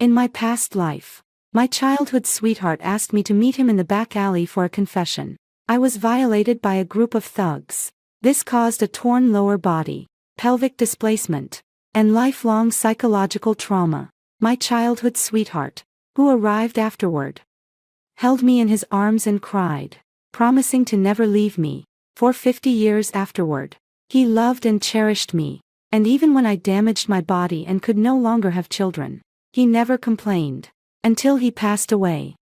In my past life, my childhood sweetheart asked me to meet him in the back alley for a confession. I was violated by a group of thugs. This caused a torn lower body, pelvic displacement, and lifelong psychological trauma. My childhood sweetheart, who arrived afterward, held me in his arms and cried, promising to never leave me. For 50 years afterward, he loved and cherished me, and even when I damaged my body and could no longer have children, he never complained, until he passed away.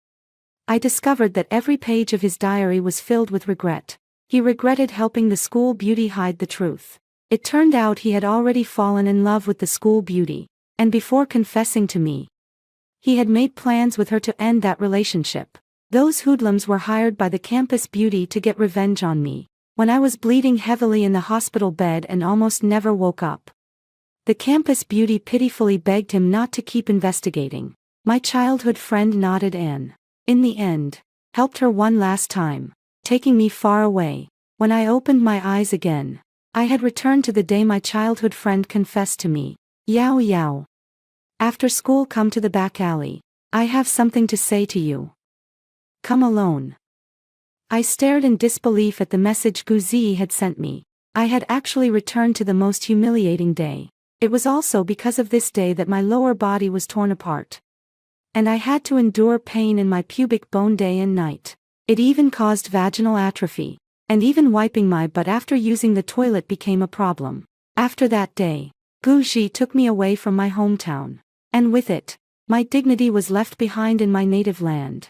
I discovered that every page of his diary was filled with regret. He regretted helping the school beauty hide the truth. It turned out he had already fallen in love with the school beauty, and before confessing to me, he had made plans with her to end that relationship. Those hoodlums were hired by the campus beauty to get revenge on me, when I was bleeding heavily in the hospital bed and almost never woke up. The campus beauty pitifully begged him not to keep investigating. My childhood friend nodded and, in the end, helped her one last time, taking me far away. When I opened my eyes again, I had returned to the day my childhood friend confessed to me. Yao yao. After school, come to the back alley. I have something to say to you. Come alone. I stared in disbelief at the message Guzi had sent me. I had actually returned to the most humiliating day. It was also because of this day that my lower body was torn apart. And I had to endure pain in my pubic bone day and night. It even caused vaginal atrophy, and even wiping my butt after using the toilet became a problem. After that day, Guzi took me away from my hometown. And with it, my dignity was left behind in my native land.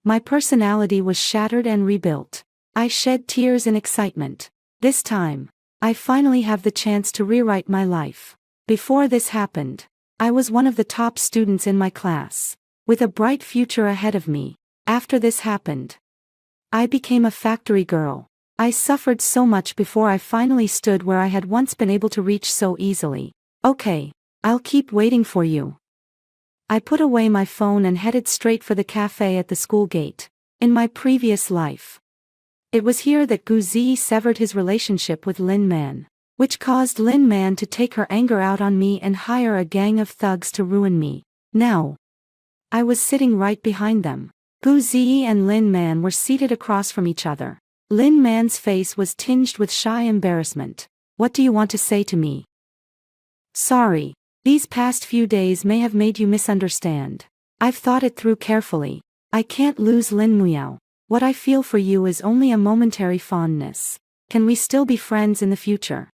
My personality was shattered and rebuilt. I shed tears in excitement. This time, I finally have the chance to rewrite my life. Before this happened, I was one of the top students in my class, with a bright future ahead of me. After this happened, I became a factory girl. I suffered so much before I finally stood where I had once been able to reach so easily. Okay, I'll keep waiting for you. I put away my phone and headed straight for the cafe at the school gate. In my previous life, it was here that Guzi severed his relationship with Lin Man, which caused Lin Man to take her anger out on me and hire a gang of thugs to ruin me. Now, I was sitting right behind them. Guzi and Lin Man were seated across from each other. Lin Man's face was tinged with shy embarrassment. What do you want to say to me? Sorry. These past few days may have made you misunderstand. I've thought it through carefully. I can't lose Lin Muao. What I feel for you is only a momentary fondness. Can we still be friends in the future?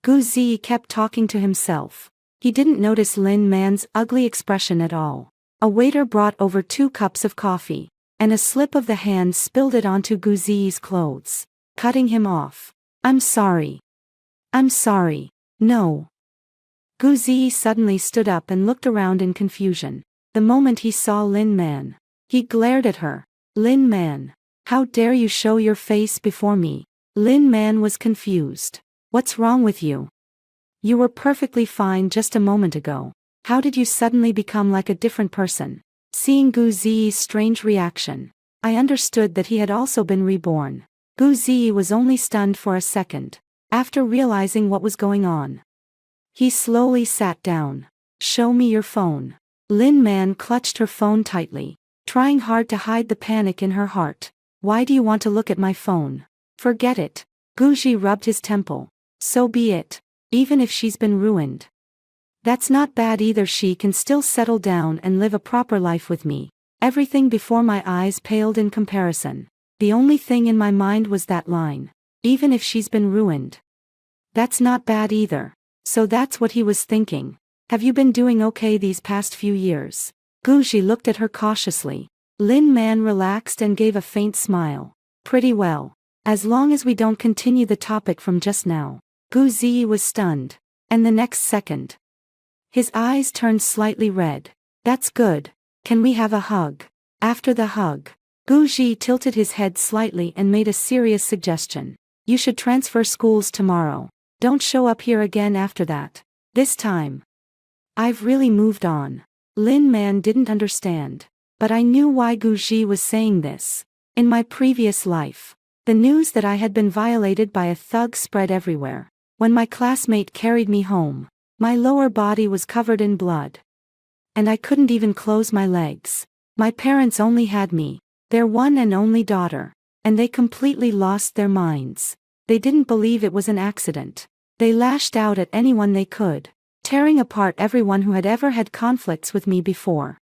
Guzi kept talking to himself. He didn't notice Lin Man's ugly expression at all. A waiter brought over 2 cups of coffee, and a slip of the hand spilled it onto Guzi's clothes, cutting him off. I'm sorry. I'm sorry. No. Guzi suddenly stood up and looked around in confusion. The moment he saw Lin Man, he glared at her. Lin Man, how dare you show your face before me? Lin Man was confused. What's wrong with you? You were perfectly fine just a moment ago. How did you suddenly become like a different person? Seeing Guzi's strange reaction, I understood that he had also been reborn. Guzi was only stunned for a second. After realizing what was going on, he slowly sat down. Show me your phone. Lin Man clutched her phone tightly, trying hard to hide the panic in her heart. Why do you want to look at my phone? Forget it. Guzi rubbed his temple. So be it. Even if she's been ruined, that's not bad either. She can still settle down and live a proper life with me. Everything before my eyes paled in comparison. The only thing in my mind was that line. Even if she's been ruined, that's not bad either. So that's what he was thinking. Have you been doing okay these past few years? Guzi looked at her cautiously. Lin Man relaxed and gave a faint smile. Pretty well. As long as we don't continue the topic from just now. Guzi was stunned. And the next second, his eyes turned slightly red. That's good. Can we have a hug? After the hug, Guzi tilted his head slightly and made a serious suggestion. You should transfer schools tomorrow. Don't show up here again after that. This time, I've really moved on. Lin Man didn't understand. But I knew why Guzi was saying this. In my previous life, the news that I had been violated by a thug spread everywhere. When my classmate carried me home, my lower body was covered in blood. and I couldn't even close my legs. My parents only had me, their one and only daughter, and they completely lost their minds. They didn't believe it was an accident. They lashed out at anyone they could, tearing apart everyone who had ever had conflicts with me before.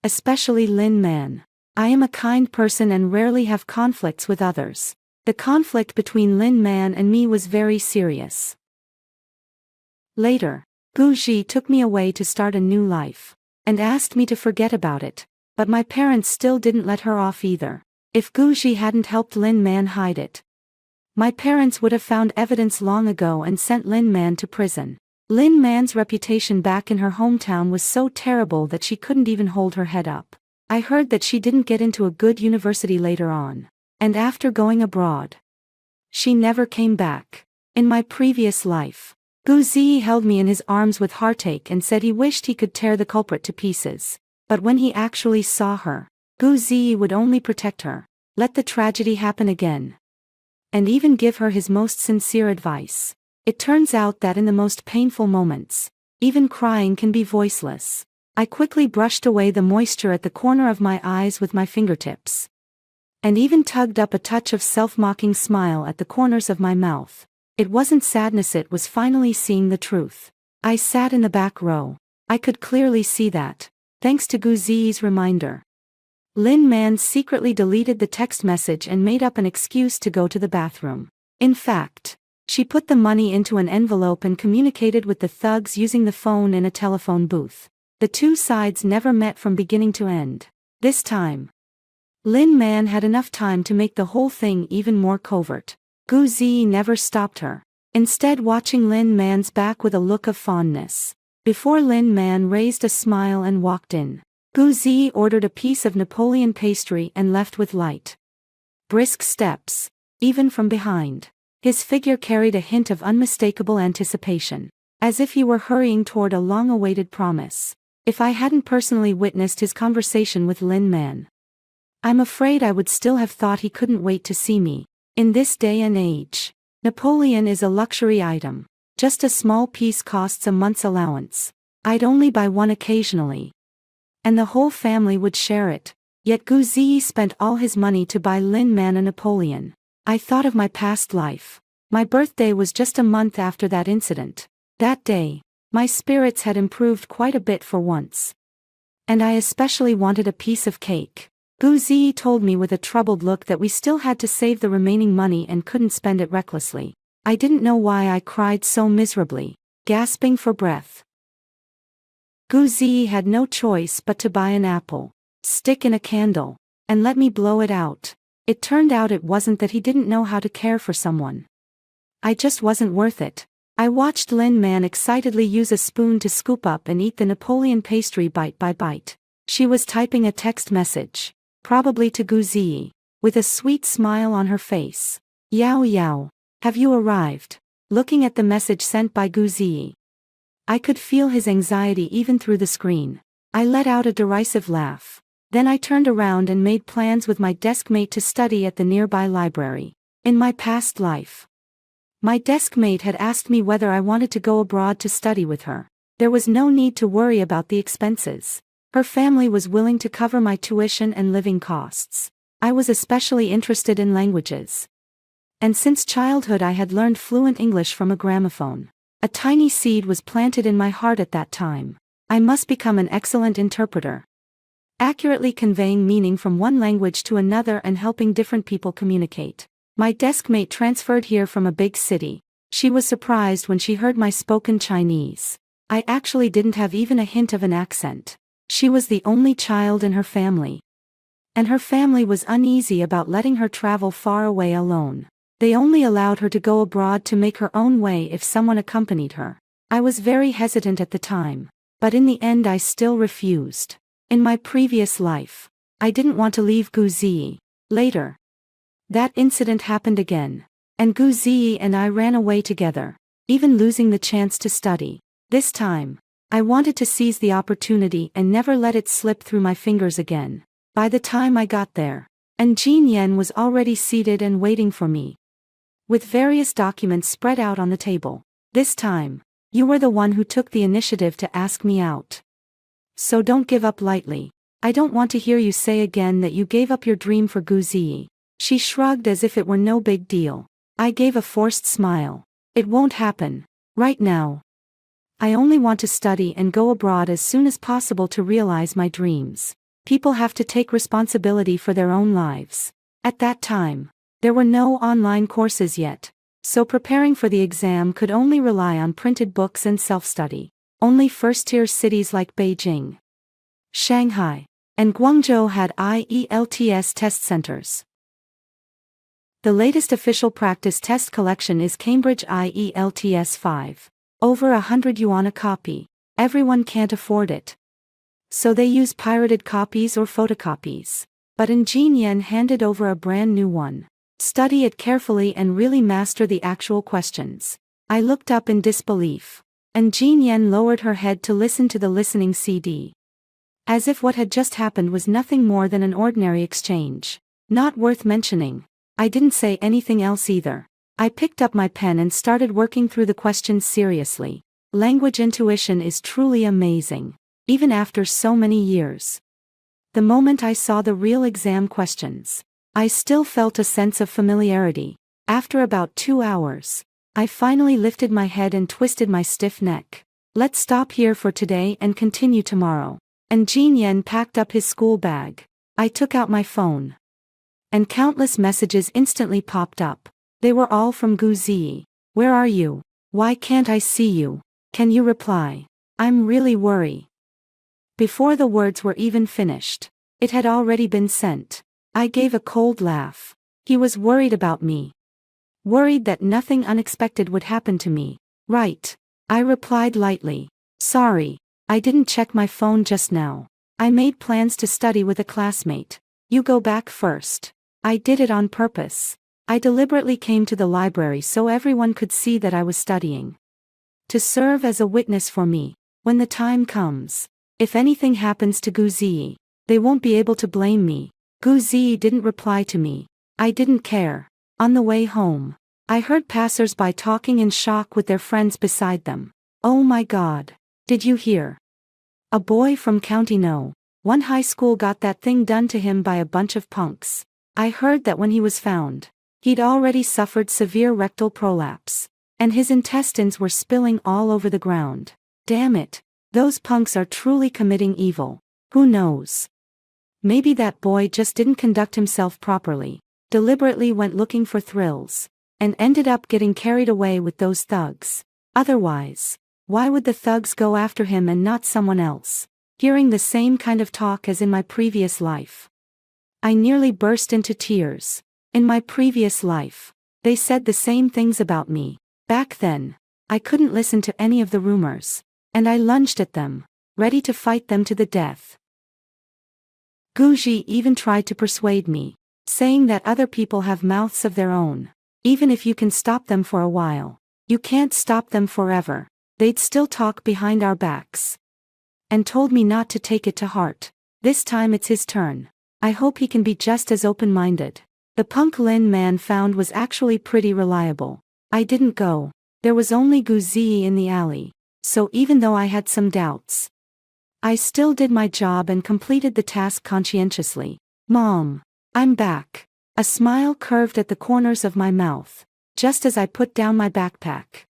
Especially Lin Man. I am a kind person and rarely have conflicts with others. The conflict between Lin Man and me was very serious. Later, Gu Ji took me away to start a new life, and asked me to forget about it, but my parents still didn't let her off either. If Gu Ji hadn't helped Lin Man hide it, my parents would have found evidence long ago and sent Lin Man to prison. Lin Man's reputation back in her hometown was so terrible that she couldn't even hold her head up. I heard that she didn't get into a good university later on, and after going abroad, she never came back. In my previous life, Gu Zi held me in his arms with heartache and said he wished he could tear the culprit to pieces. But when he actually saw her, Gu Zi would only protect her, let the tragedy happen again, and even give her his most sincere advice. It turns out that in the most painful moments, even crying can be voiceless. I quickly brushed away the moisture at the corner of my eyes with my fingertips, and even tugged up a touch of self-mocking smile at the corners of my mouth. It wasn't sadness, it was finally seeing the truth. I sat in the back row. I could clearly see that, thanks to Gu Zi's reminder. Lin Man secretly deleted the text message and made up an excuse to go to the bathroom. In fact, she put the money into an envelope and communicated with the thugs using the phone in a telephone booth. The two sides never met from beginning to end. This time, Lin Man had enough time to make the whole thing even more covert. Gu Zi never stopped her, instead watching Lin Man's back with a look of fondness. Before Lin Man raised a smile and walked in, Gu Zi ordered a piece of Napoleon pastry and left with light, brisk steps, even from behind. His figure carried a hint of unmistakable anticipation, as if he were hurrying toward a long-awaited promise. If I hadn't personally witnessed his conversation with Lin Man, I'm afraid I would still have thought he couldn't wait to see me. In this day and age, Napoleon is a luxury item. Just a small piece costs a month's allowance. I'd only buy one occasionally, and the whole family would share it. Yet Gu Zi spent all his money to buy Lin Man a Napoleon. I thought of my past life. My birthday was just a month after that incident. That day, my spirits had improved quite a bit for once, and I especially wanted a piece of cake. Gu Zi told me with a troubled look that we still had to save the remaining money and couldn't spend it recklessly. I didn't know why I cried so miserably, gasping for breath. Gu Zi had no choice but to buy an apple, stick in a candle, and let me blow it out. It turned out it wasn't that he didn't know how to care for someone. I just wasn't worth it. I watched Lin Man excitedly use a spoon to scoop up and eat the Napoleon pastry bite by bite. She was typing a text message, probably to Gu Zi, with a sweet smile on her face. Yao Yao, have you arrived? Looking at the message sent by Gu Zi, I could feel his anxiety even through the screen. I let out a derisive laugh. Then I turned around and made plans with my deskmate to study at the nearby library. In my past life, my deskmate had asked me whether I wanted to go abroad to study with her. There was no need to worry about the expenses. Her family was willing to cover my tuition and living costs. I was especially interested in languages, and since childhood I had learned fluent English from a gramophone. A tiny seed was planted in my heart at that time. I must become an excellent interpreter, accurately conveying meaning from one language to another and helping different people communicate. My deskmate transferred here from a big city. She was surprised when she heard my spoken Chinese. I actually didn't have even a hint of an accent. She was the only child in her family, and her family was uneasy about letting her travel far away alone. They only allowed her to go abroad to make her own way if someone accompanied her. I was very hesitant at the time, but in the end I still refused. In my previous life, I didn't want to leave Gu Zi. Later, that incident happened again, and Gu Zi and I ran away together, even losing the chance to study. This time, I wanted to seize the opportunity and never let it slip through my fingers again. By the time I got there, and Jean Yen was already seated and waiting for me, with various documents spread out on the table. This time, you were the one who took the initiative to ask me out. So don't give up lightly. I don't want to hear you say again that you gave up your dream for Guzi. She shrugged as if it were no big deal. I gave a forced smile. It won't happen. Right now. I only want to study and go abroad as soon as possible to realize my dreams. People have to take responsibility for their own lives. At that time, there were no online courses yet, so preparing for the exam could only rely on printed books and self-study. Only first-tier cities like Beijing, Shanghai, and Guangzhou had IELTS test centers. The latest official practice test collection is Cambridge IELTS 5. Over 100 yuan a copy. Everyone can't afford it. So they use pirated copies or photocopies. But Jin Yen handed over a brand new one. Study it carefully and really master the actual questions. I looked up in disbelief. And Jin Yen lowered her head to listen to the listening CD. As if what had just happened was nothing more than an ordinary exchange. Not worth mentioning. I didn't say anything else either. I picked up my pen and started working through the questions seriously. Language intuition is truly amazing, even after so many years. The moment I saw the real exam questions, I still felt a sense of familiarity. After about 2 hours, I finally lifted my head and twisted my stiff neck. Let's stop here for today and continue tomorrow. And Jin Yen packed up his school bag. I took out my phone. And countless messages instantly popped up. They were all from Guzi. Where are you? Why can't I see you? Can you reply? I'm really worried. Before the words were even finished, it had already been sent. I gave a cold laugh. He was worried about me. Worried that nothing unexpected would happen to me. Right. I replied lightly. Sorry, I didn't check my phone just now. I made plans to study with a classmate. You go back first. I did it on purpose. I deliberately came to the library so everyone could see that I was studying. To serve as a witness for me, when the time comes. If anything happens to Guzi, they won't be able to blame me. Guzi didn't reply to me. I didn't care. On the way home, I heard passers-by talking in shock with their friends beside them. Oh my God. Did you hear? A boy from County No. 1 high school got that thing done to him by a bunch of punks. I heard that when he was found, he'd already suffered severe rectal prolapse, and his intestines were spilling all over the ground. Damn it. Those punks are truly committing evil. Who knows? Maybe that boy just didn't conduct himself properly, deliberately went looking for thrills, and ended up getting carried away with those thugs. Otherwise, why would the thugs go after him and not someone else? Hearing the same kind of talk as in my previous life, I nearly burst into tears. In my previous life, they said the same things about me. Back then, I couldn't listen to any of the rumors, and I lunged at them, ready to fight them to the death. Guji even tried to persuade me, saying that other people have mouths of their own. Even if you can stop them for a while, you can't stop them forever. They'd still talk behind our backs. And told me not to take it to heart. This time it's his turn. I hope he can be just as open-minded. The punk Lin man found was actually pretty reliable. I didn't go. There was only Guzi in the alley. So even though I had some doubts, I still did my job and completed the task conscientiously. Mom, I'm back. A smile curved at the corners of my mouth, just as I put down my backpack.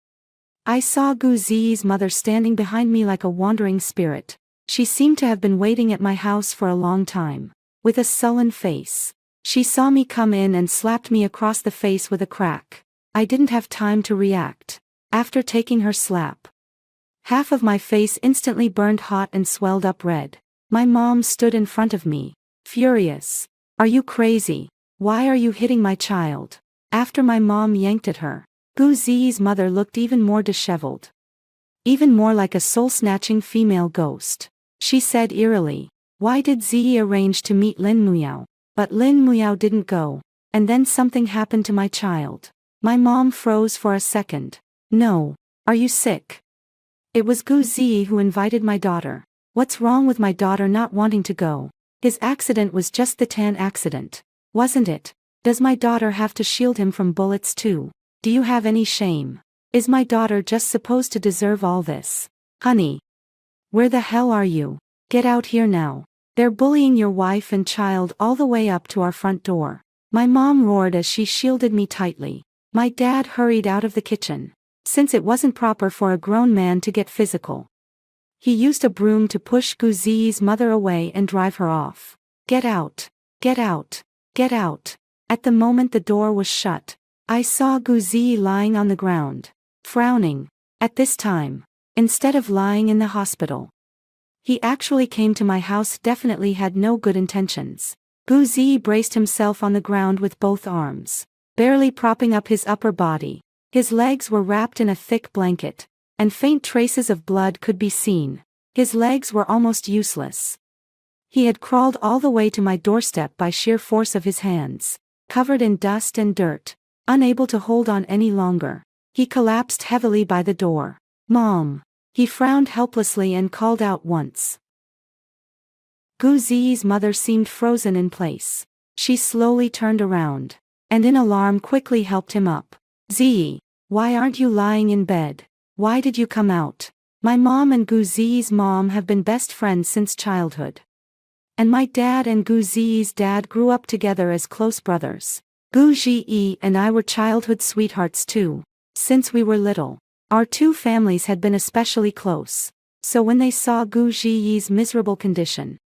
I saw Guzi's mother standing behind me like a wandering spirit. She seemed to have been waiting at my house for a long time. With a sullen face, she saw me come in and slapped me across the face with a crack. I didn't have time to react. After taking her slap, half of my face instantly burned hot and swelled up red. My mom stood in front of me, furious. Are you crazy? Why are you hitting my child? After my mom yanked at her, Guzi's mother looked even more disheveled. Even more like a soul-snatching female ghost. She said eerily, why did Ziyi arrange to meet Lin Muyao? But Lin Muyao didn't go. And then something happened to my child. My mom froze for a second. No. Are you sick? It was Guzi who invited my daughter. What's wrong with my daughter not wanting to go? His accident was just the tan accident, wasn't it? Does my daughter have to shield him from bullets too? Do you have any shame? Is my daughter just supposed to deserve all this? Honey. Where the hell are you? Get out here now. They're bullying your wife and child all the way up to our front door. My mom roared as she shielded me tightly. My dad hurried out of the kitchen. Since it wasn't proper for a grown man to get physical, he used a broom to push Guzi's mother away and drive her off. Get out! Get out! Get out! At the moment the door was shut, I saw Guzi lying on the ground, frowning. At this time, instead of lying in the hospital, he actually came to my house. Definitely had no good intentions. Guzi braced himself on the ground with both arms, barely propping up his upper body. His legs were wrapped in a thick blanket, and faint traces of blood could be seen. His legs were almost useless. He had crawled all the way to my doorstep by sheer force of his hands. Covered in dust and dirt, unable to hold on any longer, he collapsed heavily by the door. Mom! He frowned helplessly and called out once. Guzi's mother seemed frozen in place. She slowly turned around, and in alarm quickly helped him up. Z, why aren't you lying in bed? Why did you come out? My mom and Guzi's mom have been best friends since childhood. And my dad and Guzi's dad grew up together as close brothers. Guzi and I were childhood sweethearts too. Since we were little, our two families had been especially close. So when they saw Guzi's miserable condition,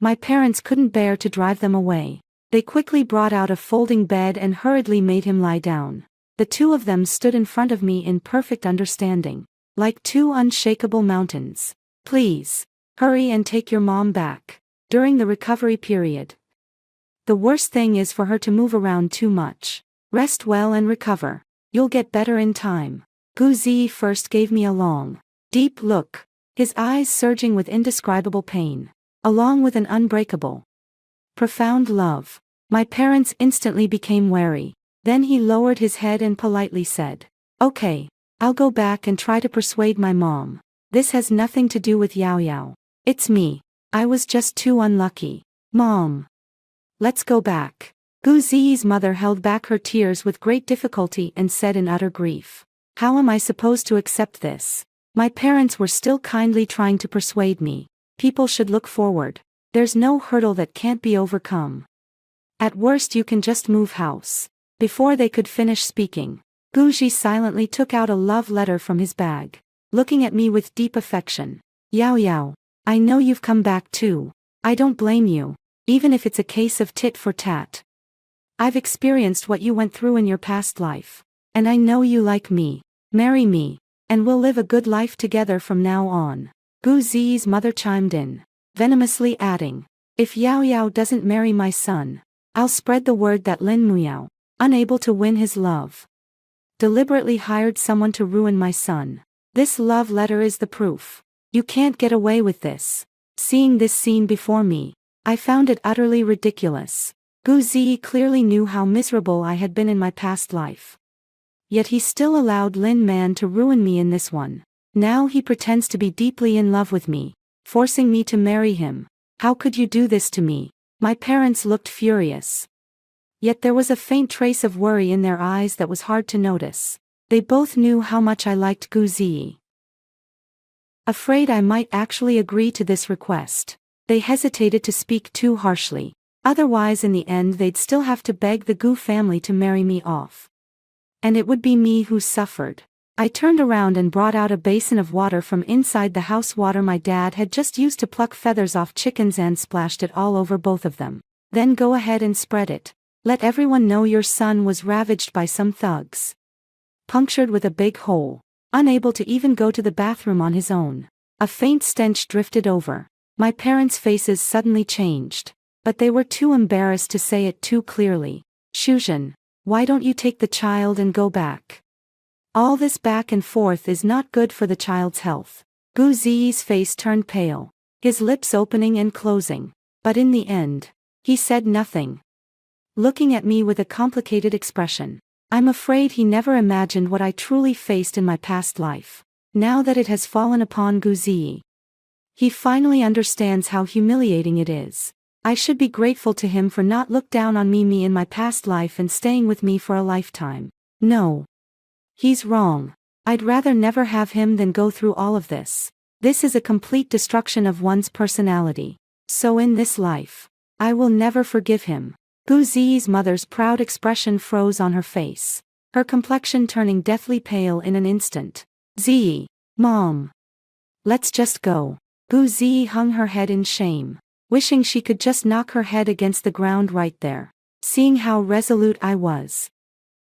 my parents couldn't bear to drive them away. They quickly brought out a folding bed and hurriedly made him lie down. The two of them stood in front of me in perfect understanding, like two unshakable mountains. Please, hurry and take your mom back. During the recovery period, the worst thing is for her to move around too much. Rest well and recover. You'll get better in time. Guzi first gave me a long, deep look, his eyes surging with indescribable pain, along with an unbreakable, profound love. My parents instantly became wary. Then he lowered his head and politely said, "Okay, I'll go back and try to persuade my mom. This has nothing to do with Yao Yao. It's me. I was just too unlucky. Mom, let's go back." Guzi's mother held back her tears with great difficulty and said in utter grief, "How am I supposed to accept this? My parents were still kindly trying to persuade me. People should look forward. There's no hurdle that can't be overcome. At worst you can just move house." Before they could finish speaking, Guzi silently took out a love letter from his bag, looking at me with deep affection. "Yao Yao, I know you've come back too. I don't blame you, even if it's a case of tit for tat. I've experienced what you went through in your past life, and I know you like me. Marry me, and we'll live a good life together from now on." Guzi's mother chimed in, venomously adding, "If Yao Yao doesn't marry my son, I'll spread the word that Lin Muyao, unable to win his love, deliberately hired someone to ruin my son. This love letter is the proof. You can't get away with this." Seeing this scene before me, I found it utterly ridiculous. Guzi clearly knew how miserable I had been in my past life. Yet he still allowed Lin Man to ruin me in this one. Now he pretends to be deeply in love with me, forcing me to marry him. How could you do this to me? My parents looked furious. Yet there was a faint trace of worry in their eyes that was hard to notice. They both knew how much I liked Guzi. Afraid I might actually agree to this request, they hesitated to speak too harshly. Otherwise in the end they'd still have to beg the Gu family to marry me off. And it would be me who suffered. I turned around and brought out a basin of water from inside the house, water my dad had just used to pluck feathers off chickens, and splashed it all over both of them. "Then go ahead and spread it. Let everyone know your son was ravaged by some thugs. Punctured with a big hole. Unable to even go to the bathroom on his own." A faint stench drifted over. My parents' faces suddenly changed, but they were too embarrassed to say it too clearly. "Shuzhen, why don't you take the child and go back? All this back and forth is not good for the child's health." Guzi's face turned pale, his lips opening and closing, but in the end, he said nothing, looking at me with a complicated expression. I'm afraid he never imagined what I truly faced in my past life. Now that it has fallen upon Guzi, he finally understands how humiliating it is. I should be grateful to him for not look down on me in my past life and staying with me for a lifetime. No. He's wrong. I'd rather never have him than go through all of this. This is a complete destruction of one's personality. So in this life, I will never forgive him. Gu Ziyi's mother's proud expression froze on her face, her complexion turning deathly pale in an instant. Ziyi, Mom. Let's just go. Gu Ziyi hung her head in shame, wishing she could just knock her head against the ground right there, seeing how resolute I was.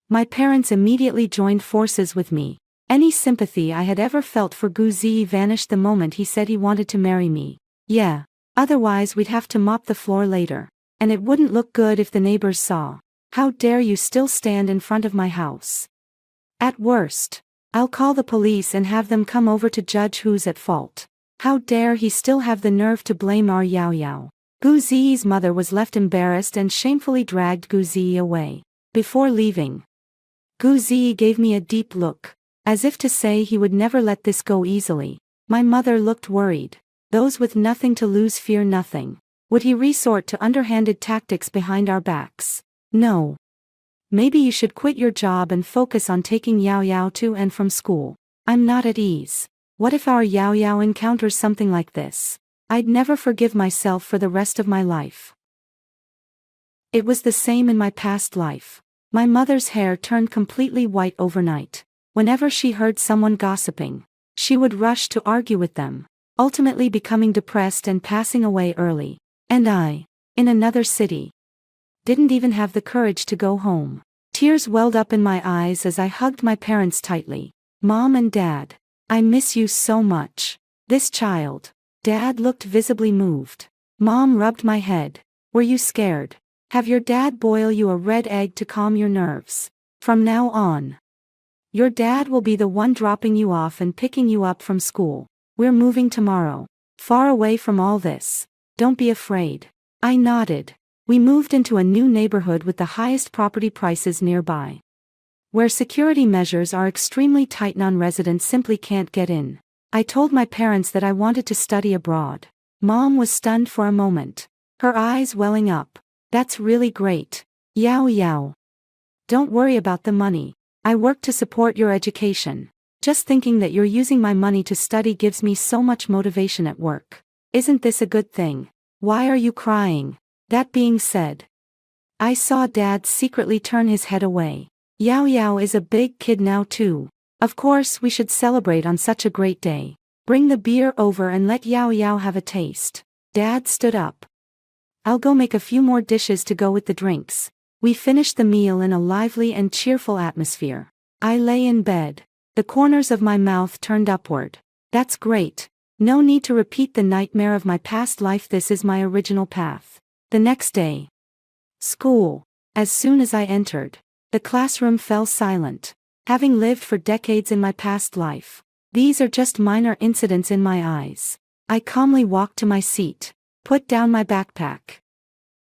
My parents immediately joined forces with me. Any sympathy I had ever felt for Gu Ziyi vanished the moment he said he wanted to marry me. Yeah, otherwise we'd have to mop the floor later, and it wouldn't look good if the neighbors saw. How dare you still stand in front of my house? At worst, I'll call the police and have them come over to judge who's at fault. How dare he still have the nerve to blame our Yao Yao? Gu Ziyi's mother was left embarrassed and shamefully dragged Gu Ziyi away. Before leaving, Gu Ziyi gave me a deep look, as if to say he would never let this go easily. My mother looked worried. Those with nothing to lose fear nothing. Would he resort to underhanded tactics behind our backs? No. Maybe you should quit your job and focus on taking Yao Yao to and from school. I'm not at ease. What if our Yao Yao encounters something like this? I'd never forgive myself for the rest of my life. It was the same in my past life. My mother's hair turned completely white overnight. Whenever she heard someone gossiping, she would rush to argue with them, ultimately becoming depressed and passing away early. And I, in another city, didn't even have the courage to go home. Tears welled up in my eyes as I hugged my parents tightly. Mom and Dad, I miss you so much. This child. Dad looked visibly moved. Mom rubbed my head. Were you scared? Have your dad boil you a red egg to calm your nerves. From now on, your dad will be the one dropping you off and picking you up from school. We're moving tomorrow. Far away from all this. Don't be afraid. I nodded. We moved into a new neighborhood with the highest property prices nearby, where security measures are extremely tight. Non-residents simply can't get in. I told my parents that I wanted to study abroad. Mom was stunned for a moment, her eyes welling up. That's really great. Yao Yao. Don't worry about the money. I work to support your education. Just thinking that you're using my money to study gives me so much motivation at work. Isn't this a good thing? Why are you crying? That being said, I saw Dad secretly turn his head away. Yao Yao is a big kid now too. Of course we should celebrate on such a great day. Bring the beer over and let Yao Yao have a taste. Dad stood up. I'll go make a few more dishes to go with the drinks. We finished the meal in a lively and cheerful atmosphere. I lay in bed, the corners of my mouth turned upward. That's great. No need to repeat the nightmare of my past life. This is my original path. The next day. School. As soon as I entered, the classroom fell silent. Having lived for decades in my past life, these are just minor incidents in my eyes. I calmly walked to my seat, put down my backpack,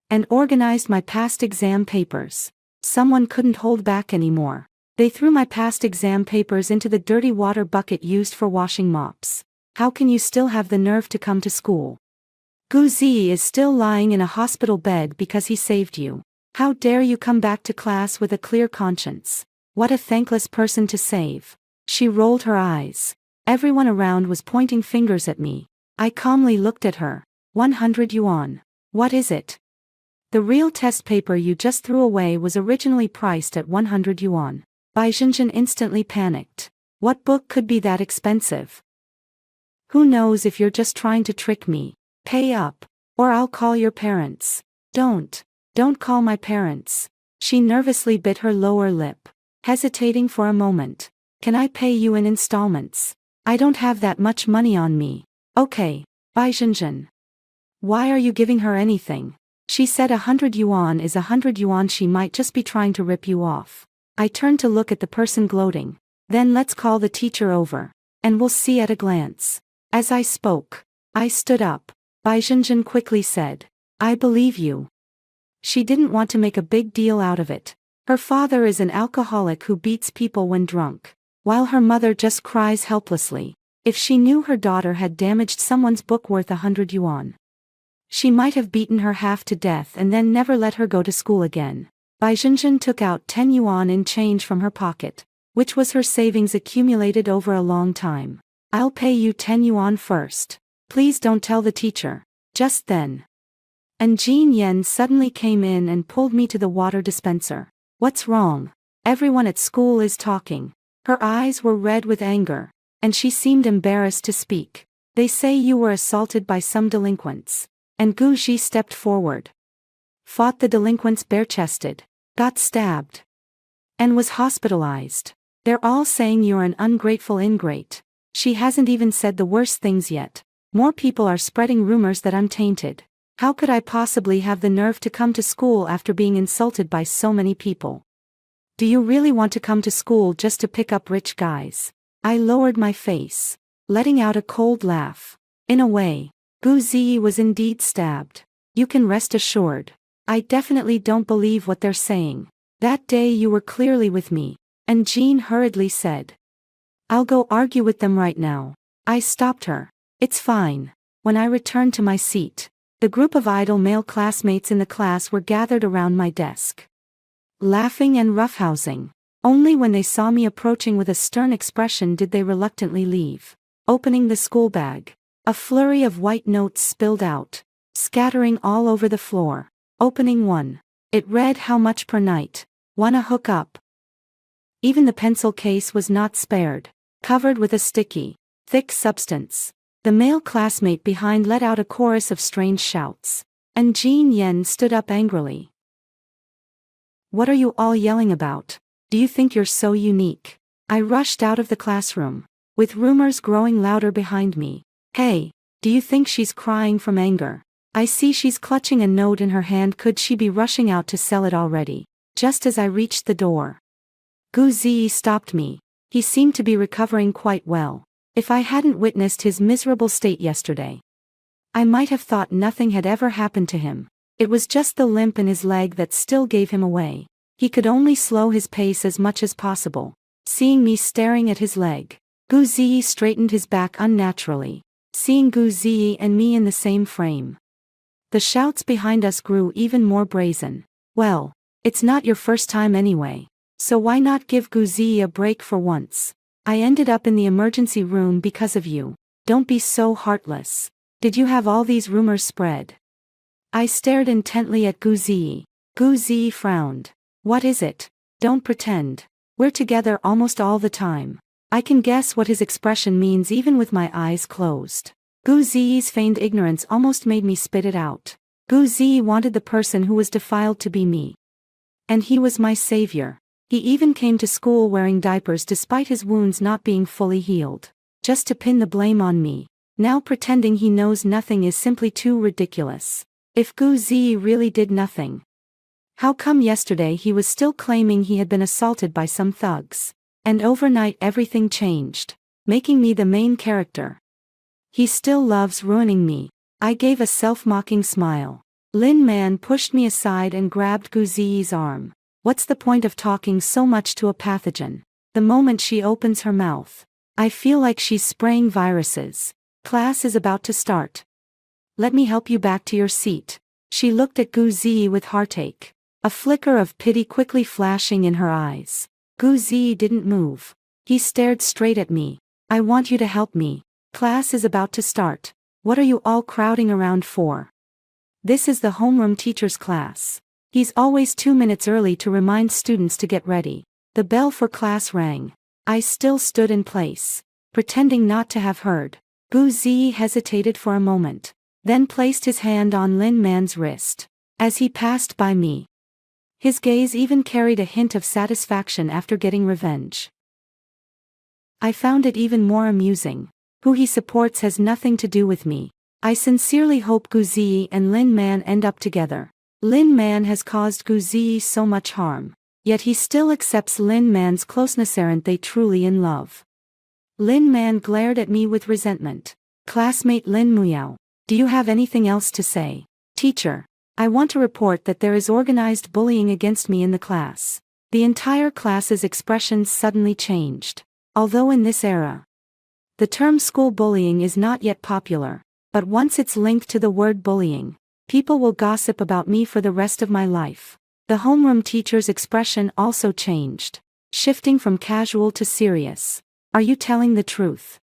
and organized my past exam papers. Someone couldn't hold back anymore. They threw my past exam papers into the dirty water bucket used for washing mops. How can you still have the nerve to come to school? Gu Ziyi is still lying in a hospital bed because he saved you. How dare you come back to class with a clear conscience? What a thankless person to save. She rolled her eyes. Everyone around was pointing fingers at me. I calmly looked at her. 100 yuan. What is it? The real test paper you just threw away was originally priced at 100 yuan. Bai Zhenjin instantly panicked. What book could be that expensive? Who knows if you're just trying to trick me? Pay up, or I'll call your parents. Don't call my parents. She nervously bit her lower lip, hesitating for a moment. Can I pay you in installments? I don't have that much money on me. Okay, Bai Zhenjin. Why are you giving her anything? She said 100 yuan is 100 yuan. She might just be trying to rip you off. I turned to look at the person gloating. Then let's call the teacher over, and we'll see at a glance. As I spoke, I stood up. Bai Zhenjin quickly said, I believe you. She didn't want to make a big deal out of it. Her father is an alcoholic who beats people when drunk, while her mother just cries helplessly. If she knew her daughter had damaged someone's book worth 100 yuan, she might have beaten her half to death and then never let her go to school again. Bai Zhenjin took out 10 yuan in change from her pocket, which was her savings accumulated over a long time. I'll pay you 10 yuan first. Please don't tell the teacher. Just then. And Jean Yen suddenly came in and pulled me to the water dispenser. What's wrong? Everyone at school is talking. Her eyes were red with anger, and she seemed embarrassed to speak. They say you were assaulted by some delinquents. And Gu Ji stepped forward. Fought the delinquents bare-chested. Got stabbed. And was hospitalized. They're all saying you're an ungrateful ingrate. She hasn't even said the worst things yet. More people are spreading rumors that I'm tainted. How could I possibly have the nerve to come to school after being insulted by so many people? Do you really want to come to school just to pick up rich guys? I lowered my face, letting out a cold laugh. In a way, Gu Zi was indeed stabbed. You can rest assured. I definitely don't believe what they're saying. That day you were clearly with me. And Jean hurriedly said. I'll go argue with them right now. I stopped her. It's fine. When I returned to my seat, the group of idle male classmates in the class were gathered around my desk, laughing and roughhousing. Only when they saw me approaching with a stern expression did they reluctantly leave. Opening the school bag, a flurry of white notes spilled out, scattering all over the floor. Opening one. It read how much per night. Wanna hook up? Even the pencil case was not spared, covered with a sticky, thick substance. The male classmate behind let out a chorus of strange shouts, and Jean Yen stood up angrily. What are you all yelling about? Do you think you're so unique? I rushed out of the classroom, with rumors growing louder behind me. Hey, do you think she's crying from anger? I see she's clutching a note in her hand. Could she be rushing out to sell it already? Just as I reached the door, Gu Zi stopped me. He seemed to be recovering quite well. If I hadn't witnessed his miserable state yesterday, I might have thought nothing had ever happened to him. It was just the limp in his leg that still gave him away. He could only slow his pace as much as possible. Seeing me staring at his leg, Gu Zi straightened his back unnaturally, seeing Gu Zi and me in the same frame. The shouts behind us grew even more brazen. Well, it's not your first time anyway, so why not give Gu Zi a break for once? I ended up in the emergency room because of you. Don't be so heartless. Did you have all these rumors spread? I stared intently at Gu Zi. Gu Zi frowned. What is it? Don't pretend. We're together almost all the time. I can guess what his expression means even with my eyes closed. Gu Zi's feigned ignorance almost made me spit it out. Gu Zi wanted the person who was defiled to be me. And he was my savior. He even came to school wearing diapers despite his wounds not being fully healed. Just to pin the blame on me. Now pretending he knows nothing is simply too ridiculous. If Gu Zi really did nothing, how come yesterday he was still claiming he had been assaulted by some thugs? And overnight everything changed, making me the main character. He still loves ruining me. I gave a self-mocking smile. Lin Man pushed me aside and grabbed Gu Zi's arm. What's the point of talking so much to a pathogen? The moment she opens her mouth, I feel like she's spraying viruses. Class is about to start. Let me help you back to your seat. She looked at Gu Zi with heartache, a flicker of pity quickly flashing in her eyes. Gu Zi didn't move. He stared straight at me. I want you to help me. Class is about to start. What are you all crowding around for? This is the homeroom teacher's class. He's always 2 minutes early to remind students to get ready. The bell for class rang. I still stood in place, pretending not to have heard. Gu Zi hesitated for a moment, then placed his hand on Lin Man's wrist. As he passed by me, his gaze even carried a hint of satisfaction after getting revenge. I found it even more amusing. Who he supports has nothing to do with me. I sincerely hope Gu Zi and Lin Man end up together. Lin Man has caused Gu Zi so much harm, yet he still accepts Lin Man's closeness. Aren't they truly in love? Lin Man glared at me with resentment. Classmate Lin Muyao, do you have anything else to say? Teacher, I want to report that there is organized bullying against me in the class. The entire class's expressions suddenly changed. Although in this era, the term school bullying is not yet popular, but once it's linked to the word bullying, people will gossip about me for the rest of my life. The homeroom teacher's expression also changed, shifting from casual to serious. Are you telling the truth?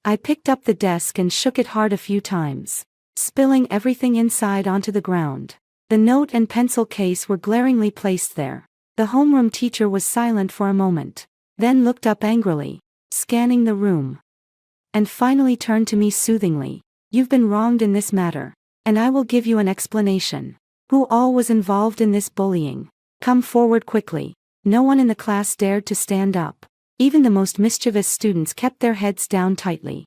I picked up the desk and shook it hard a few times, spilling everything inside onto the ground. The note and pencil case were glaringly placed there. The homeroom teacher was silent for a moment, then looked up angrily, scanning the room, and finally turned to me soothingly. You've been wronged in this matter, and I will give you an explanation. Who all was involved in this bullying? Come forward quickly. No one in the class dared to stand up. Even the most mischievous students kept their heads down tightly.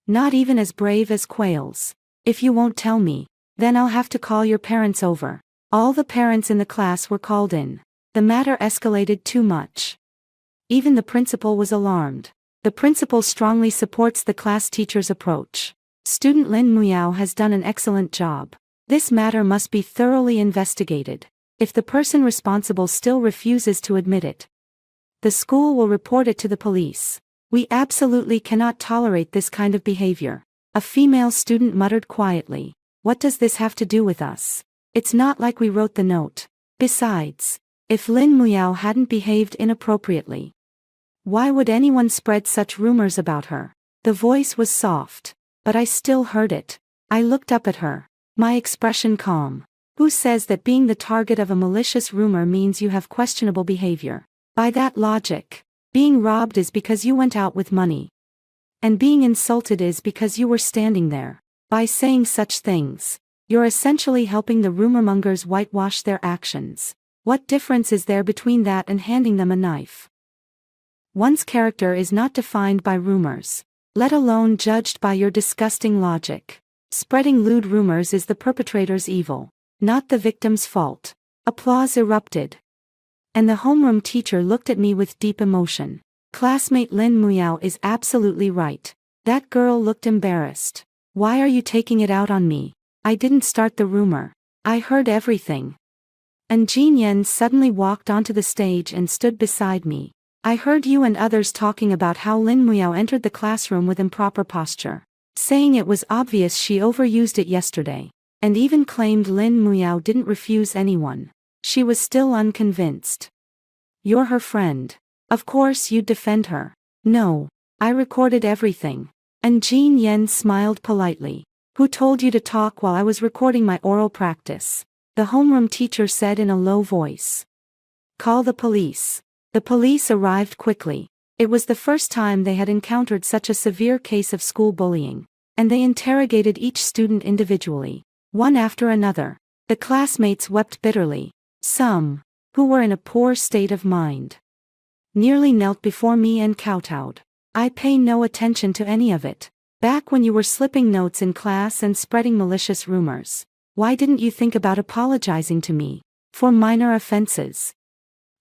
Not even as brave as quails. If you won't tell me, then I'll have to call your parents over. All the parents in the class were called in. The matter escalated too much. Even the principal was alarmed. The principal strongly supports the class teacher's approach. Student Lin Muyao has done an excellent job. This matter must be thoroughly investigated. If the person responsible still refuses to admit it, the school will report it to the police. We absolutely cannot tolerate this kind of behavior. A female student muttered quietly. What does this have to do with us? It's not like we wrote the note. Besides, if Lin Muyao hadn't behaved inappropriately, why would anyone spread such rumors about her? The voice was soft, but I still heard it. I looked up at her, my expression calm. Who says that being the target of a malicious rumor means you have questionable behavior? By that logic, being robbed is because you went out with money. And being insulted is because you were standing there. By saying such things, you're essentially helping the rumormongers whitewash their actions. What difference is there between that and handing them a knife? One's character is not defined by rumors, let alone judged by your disgusting logic. Spreading lewd rumors is the perpetrator's evil, not the victim's fault. Applause erupted, and the homeroom teacher looked at me with deep emotion. Classmate Lin Muyao is absolutely right. That girl looked embarrassed. Why are you taking it out on me? I didn't start the rumor. I heard everything. And Jin Yen suddenly walked onto the stage and stood beside me. I heard you and others talking about how Lin Muyao entered the classroom with improper posture, saying it was obvious she overused it yesterday, and even claimed Lin Muyao didn't refuse anyone. She was still unconvinced. You're her friend. Of course you'd defend her. No. I recorded everything. And Jin Yen smiled politely. Who told you to talk while I was recording my oral practice? The homeroom teacher said in a low voice. Call the police. The police arrived quickly. It was the first time they had encountered such a severe case of school bullying, and they interrogated each student individually, one after another. The classmates wept bitterly. Some, who were in a poor state of mind, nearly knelt before me and kowtowed. I pay no attention to any of it. Back when you were slipping notes in class and spreading malicious rumors, why didn't you think about apologizing to me for minor offenses?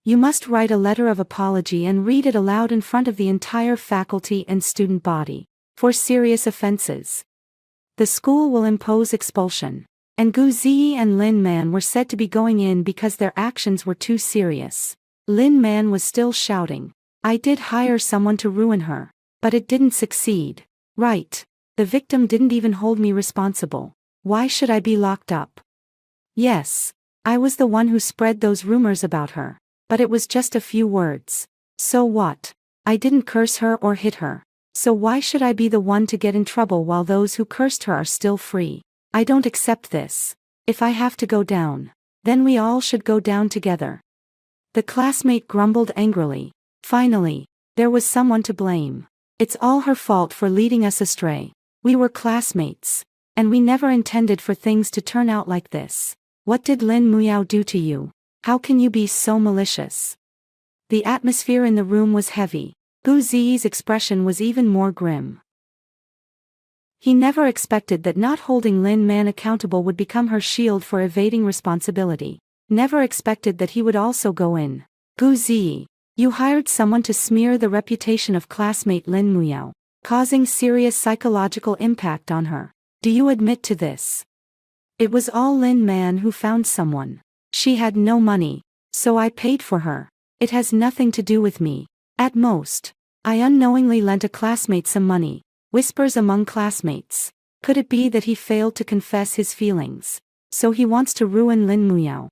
You must write a letter of apology and read it aloud in front of the entire faculty and student body. For serious offenses, the school will impose expulsion. And Gu Ziyi and Lin Man were said to be going in because their actions were too serious. Lin Man was still shouting. I did hire someone to ruin her, but it didn't succeed. Right. The victim didn't even hold me responsible. Why should I be locked up? Yes. I was the one who spread those rumors about her. But it was just a few words. So what? I didn't curse her or hit her. So why should I be the one to get in trouble while those who cursed her are still free? I don't accept this. If I have to go down, then we all should go down together. The classmate grumbled angrily. Finally, there was someone to blame. It's all her fault for leading us astray. We were classmates, and we never intended for things to turn out like this. What did Lin Muyao do to you? How can you be so malicious? The atmosphere in the room was heavy. Gu Ziyi's expression was even more grim. He never expected that not holding Lin Man accountable would become her shield for evading responsibility. Never expected that he would also go in. Gu Ziyi, you hired someone to smear the reputation of classmate Lin Muyao, causing serious psychological impact on her. Do you admit to this? It was all Lin Man who found someone. She had no money, so I paid for her. It has nothing to do with me. At most, I unknowingly lent a classmate some money. Whispers among classmates. Could it be that he failed to confess his feelings, so he wants to ruin Lin Muyao?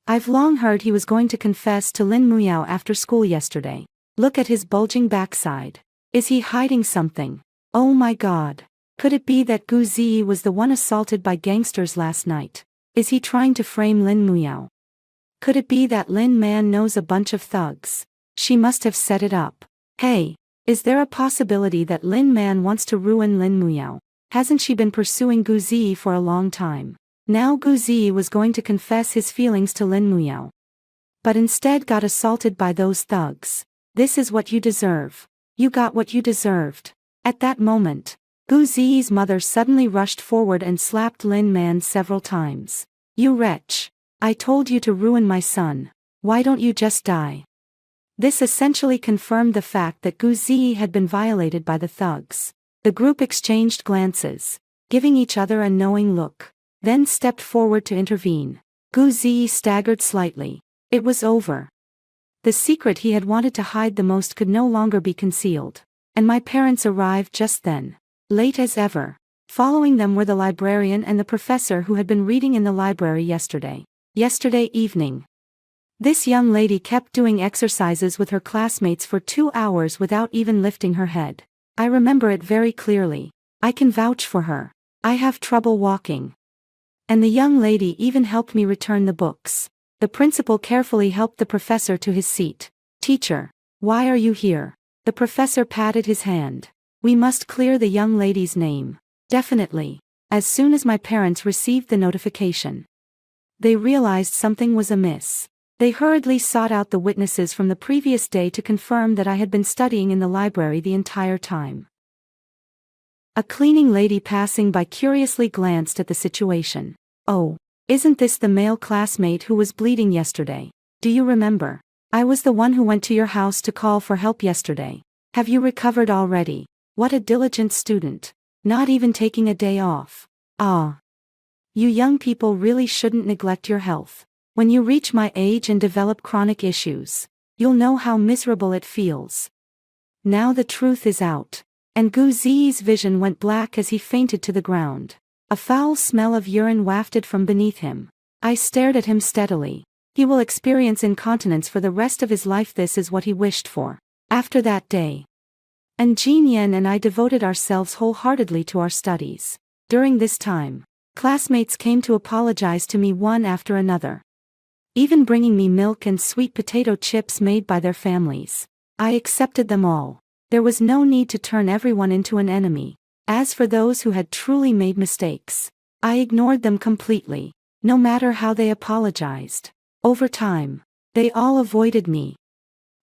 I've long heard he was going to confess to Lin Muyao after school yesterday. Look at his bulging backside. Is he hiding something? Oh my god. Could it be that Gu Ziyi was the one assaulted by gangsters last night? Is he trying to frame Lin Muyao? Could it be that Lin Man knows a bunch of thugs? She must have set it up. Hey, is there a possibility that Lin Man wants to ruin Lin Muyao? Hasn't she been pursuing Gu Ziyi for a long time? Now Gu Ziyi was going to confess his feelings to Lin Muyao, but instead got assaulted by those thugs. This is what you deserve. You got what you deserved. At that moment, Gu Ziyi's mother suddenly rushed forward and slapped Lin Man several times. You wretch. I told you to ruin my son. Why don't you just die? This essentially confirmed the fact that Gu Ziyi had been violated by the thugs. The group exchanged glances, giving each other a knowing look, then stepped forward to intervene. Gu Ziyi staggered slightly. It was over. The secret he had wanted to hide the most could no longer be concealed. And my parents arrived just then, late as ever. Following them were the librarian and the professor who had been reading in the library yesterday evening. This young lady kept doing exercises with her classmates for 2 hours without even lifting her head. I remember it very clearly. I can vouch for her. I have trouble walking. And the young lady even helped me return the books. The principal carefully helped the professor to his seat. Teacher, why are you here? The professor patted his hand. We must clear the young lady's name. Definitely. As soon as my parents received the notification, they realized something was amiss. They hurriedly sought out the witnesses from the previous day to confirm that I had been studying in the library the entire time. A cleaning lady passing by curiously glanced at the situation. Oh, isn't this the male classmate who was bleeding yesterday? Do you remember? I was the one who went to your house to call for help yesterday. Have you recovered already? What a diligent student. Not even taking a day off. Ah. You young people really shouldn't neglect your health. When you reach my age and develop chronic issues, you'll know how miserable it feels. Now the truth is out. And Gu Ziyi's vision went black as he fainted to the ground. A foul smell of urine wafted from beneath him. I stared at him steadily. He will experience incontinence for the rest of his life. This is what he wished for. After that day, and Jin Yen and I devoted ourselves wholeheartedly to our studies. During this time, classmates came to apologize to me one after another, even bringing me milk and sweet potato chips made by their families. I accepted them all. There was no need to turn everyone into an enemy. As for those who had truly made mistakes, I ignored them completely, no matter how they apologized. Over time, they all avoided me,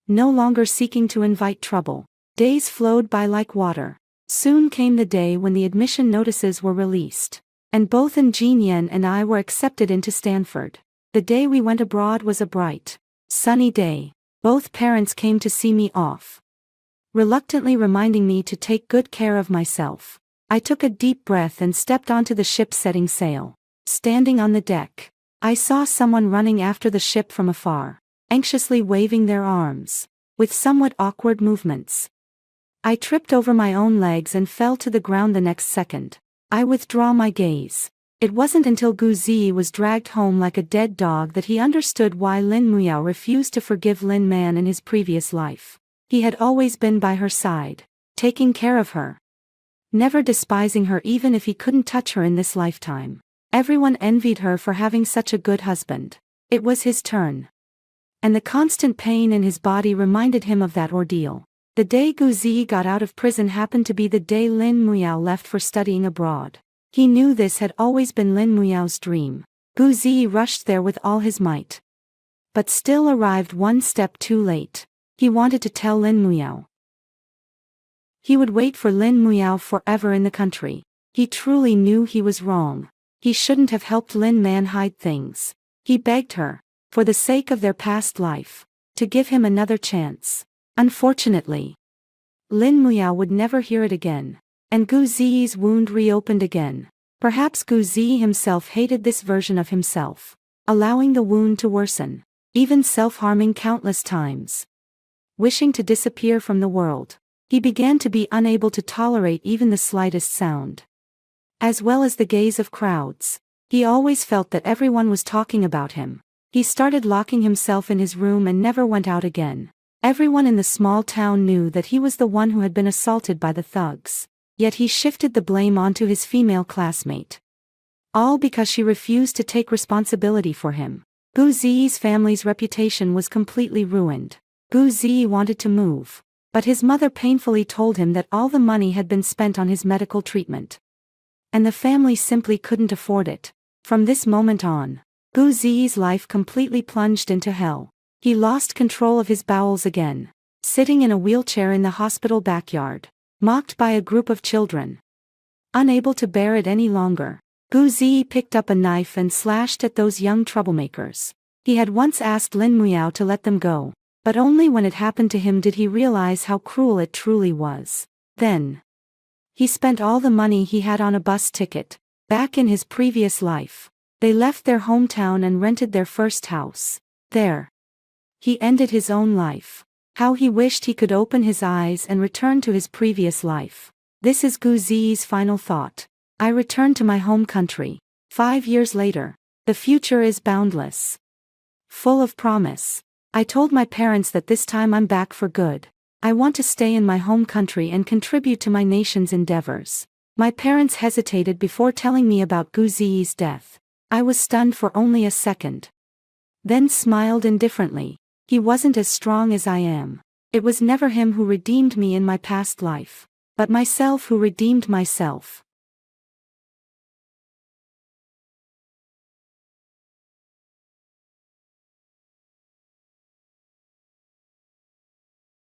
no longer seeking to invite trouble. Days flowed by like water. Soon came the day when the admission notices were released, and both Jin Yen and I were accepted into Stanford. The day we went abroad was a bright, sunny day. Both parents came to see me off, reluctantly reminding me to take good care of myself. I took a deep breath and stepped onto the ship setting sail. Standing on the deck, I saw someone running after the ship from afar, anxiously waving their arms, with somewhat awkward movements. I tripped over my own legs and fell to the ground the next second. I withdraw my gaze. It wasn't until Gu Ziyi was dragged home like a dead dog that he understood why Lin Muyao refused to forgive Lin Man in his previous life. He had always been by her side, taking care of her, never despising her even if he couldn't touch her in this lifetime. Everyone envied her for having such a good husband. It was his turn. And the constant pain in his body reminded him of that ordeal. The day Gu Ziyi got out of prison happened to be the day Lin Muyao left for studying abroad. He knew this had always been Lin Muyao's dream. Gu Ziyi rushed there with all his might, but still arrived one step too late. He wanted to tell Lin Muyao he would wait for Lin Muyao forever in the country. He truly knew he was wrong. He shouldn't have helped Lin Man hide things. He begged her, for the sake of their past life, to give him another chance. Unfortunately, Lin Muyao would never hear it again, and Gu Ziyi's wound reopened again. Perhaps Gu Ziyi himself hated this version of himself, allowing the wound to worsen, even self-harming countless times. Wishing to disappear from the world, he began to be unable to tolerate even the slightest sound, as well as the gaze of crowds. He always felt that everyone was talking about him. He started locking himself in his room and never went out again. Everyone in the small town knew that he was the one who had been assaulted by the thugs. Yet he shifted the blame onto his female classmate. All because she refused to take responsibility for him. Gu Ziyi's family's reputation was completely ruined. Gu Ziyi wanted to move, but his mother painfully told him that all the money had been spent on his medical treatment. And the family simply couldn't afford it. From this moment on, Gu Ziyi's life completely plunged into hell. He lost control of his bowels again, sitting in a wheelchair in the hospital backyard, mocked by a group of children. Unable to bear it any longer, Gu Ziyi picked up a knife and slashed at those young troublemakers. He had once asked Lin Muao to let them go, but only when it happened to him did he realize how cruel it truly was. Then, he spent all the money he had on a bus ticket, back in his previous life. They left their hometown and rented their first house. There, he ended his own life. How he wished he could open his eyes and return to his previous life. This is Gu Ziyi's final thought. I return to my home country. 5 years later, the future is boundless. Full of promise. I told my parents that this time I'm back for good. I want to stay in my home country and contribute to my nation's endeavors. My parents hesitated before telling me about Gu Ziyi's death. I was stunned for only a second. Then smiled indifferently. He wasn't as strong as I am. It was never him who redeemed me in my past life, but myself who redeemed myself.